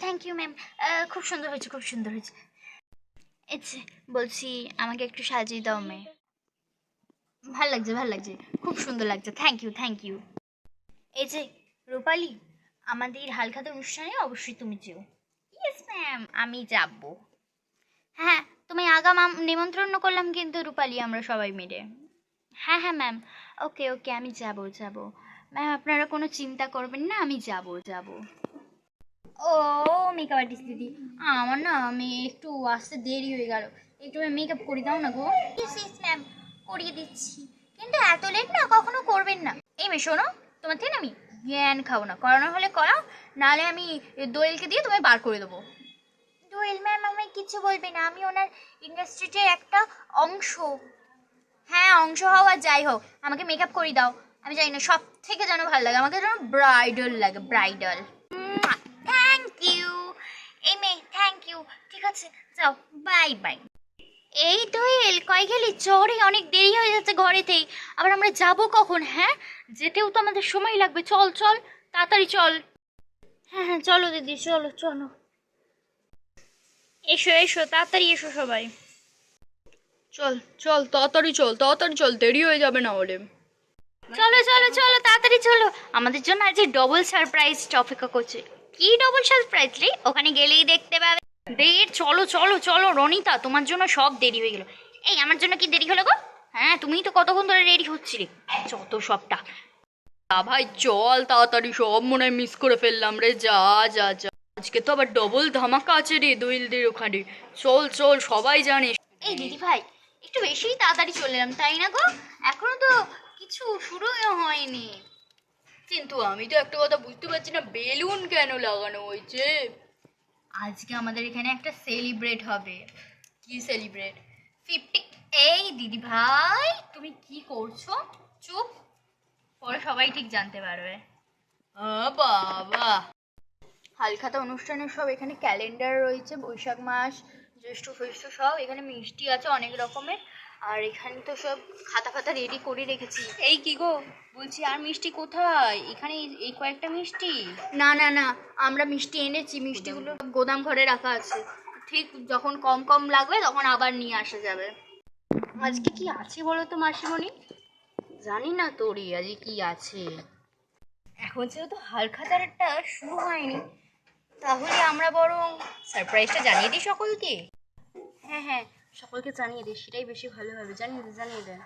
Thank you ma'am. খুব সুন্দর হয়েছে, খুব সুন্দর হয়েছে। এছে বলছি আমাকে একটু সাজিয়ে দাও মেয়ে। ভাল লাগছে, ভাল লাগছে, খুব সুন্দর লাগছে। Thank you, thank you. এই যে রূপালি, আমাদের হালখাতা অনুষ্ঠানে অবশ্যই তুমি যেও। ইয়েস ম্যাম, আমি যাব। হ্যাঁ, তুমি আগাম নিমন্ত্রণ করলাম কিন্তু রূপালি, আমরা সবাই মিলে। হ্যাঁ হ্যাঁ ম্যাম, ওকে ওকে, আমি যাব যাব। ম্যাম আপনারা কোনো চিন্তা করবেন না, আমি যাব যাব। ও মেকআপ আর্টিস্ট দিদি, আমার না আমি একটু আসতে দেরি হয়ে গেল, একটু মেকআপ করে দাও না গো। ইয়েস ইয়েস ম্যাম, করিয়ে দিচ্ছি, কিন্তু এত লেট না কখনো করবেন না। এই মেয়ে শোনো, তোমার থেকে না আমি জ্ঞান খাবো না, করানো হলে করাও, নাহলে আমি দোয়েলকে দিয়ে তোমায় বার করে দেবো। দোয়েল ম্যাম আমায় কিছু বলবে না, আমি ওনার ইন্ডাস্ট্রিতে একটা অংশ। হ্যাঁ অংশ হও আর যাই হোক, আমাকে মেকআপ করিয়ে দাও। আমি জানি না, সব থেকে যেন ভালো লাগে আমাকে, যেন ব্রাইডাল লাগে, ব্রাইডাল। Thank you. এই মেয়ে থ্যাংক ইউ। ঠিক আছে, যাও, বাই বাই। এই দোয়েল কয় গেলি, চরে অনেক দেরি হয়ে যাচ্ছে ঘরেতেই, আবার আমরা যাব কখন? হ্যাঁ, যেতেও তো আমাদের সময় লাগবে, চল চল, তাড়াতাড়ি চল। হ্যাঁ হ্যাঁ চলো দিদি, চলো চলো, এসো এসো, তাড়াতাড়ি এসো সবাই। চল চল, তাড়াতাড়ি চল, তাড়াতাড়ি চল, দেরি হয়ে যাবে না হলে। চলো চলো চলো, তাড়াতাড়ি চলো, আমাদের জন্য আজ ডবল সারপ্রাইজ অপেক্ষা করছে। কি ডবল সারপ্রাইজ রে? ওখানে গেলেই দেখতে পাবে। দেরি, চলো চলো চলো রনিতা, তোমার জন্য সব দেরি হয়ে গেল। এই আমার জন্য কি দেরি হলো গো? হ্যাঁ তুমিই তো কতক্ষণ ধরে রেডি হচ্ছিলে, যত সবটা। ভাই চল তাড়াতাড়ি, সব মনে হয় মিস করে ফেললাম রে, যা যা যা। আজকে তো আবার ডবল ধামাকা আছে রে দোয়েলদের ওখানে। চল চল, সবাই জানে। এই দিদি ভাই, একটু বেশি তাড়াতাড়ি চলে এলাম তাই না গো? এখনো তো কিছু শুরুই হয়নি। কিন্তু আমি তো একটা কথা বুঝতে পারছি না, বেলুন কেন লাগানো হয়েছে? আজকে আমাদের এখানে একটা সেলিব্রেট হবে। কি সেলিব্রেট? 50। এই দিদি ভাই তুমি কি করছো? চুপ, পরে সবাই ঠিক জানতে পারবে। বাবা, হালখাতা অনুষ্ঠানের সব এখানে ক্যালেন্ডার রয়েছে, বৈশাখ মাস, জ্যৈষ্ঠ ফৈষ্ঠ সব এখানে, মিষ্টি আছে অনেক রকমের। আর এখানে তো সব খাতা ফাতা রেডি করে রেখেছি। এই কি গো, বলছি আর মিষ্টি কোথায়? এখানে এই কয়েকটা মিষ্টি। না না না, আমরা মিষ্টি এনেছি, মিষ্টিগুলো গোদাম ঘরে রাখা আছে, ঠিক যখন কম কম লাগবে তখন আবার নিয়ে আসা যাবে। আজকে কি আছে বলো তো মাসিমণি? জানি না তোরই আজকে কি আছে। এখন যেহেতু হালখাতারটা শুরু হয়নি, তাহলে আমরা বরং সারপ্রাইজটা জানিয়ে দিই সকলকে। হ্যাঁ হ্যাঁ সকলকে জানিয়ে দিই, সেটাই বেশি ভালো হবে। জানিয়ে দেন, জানিয়ে দেন।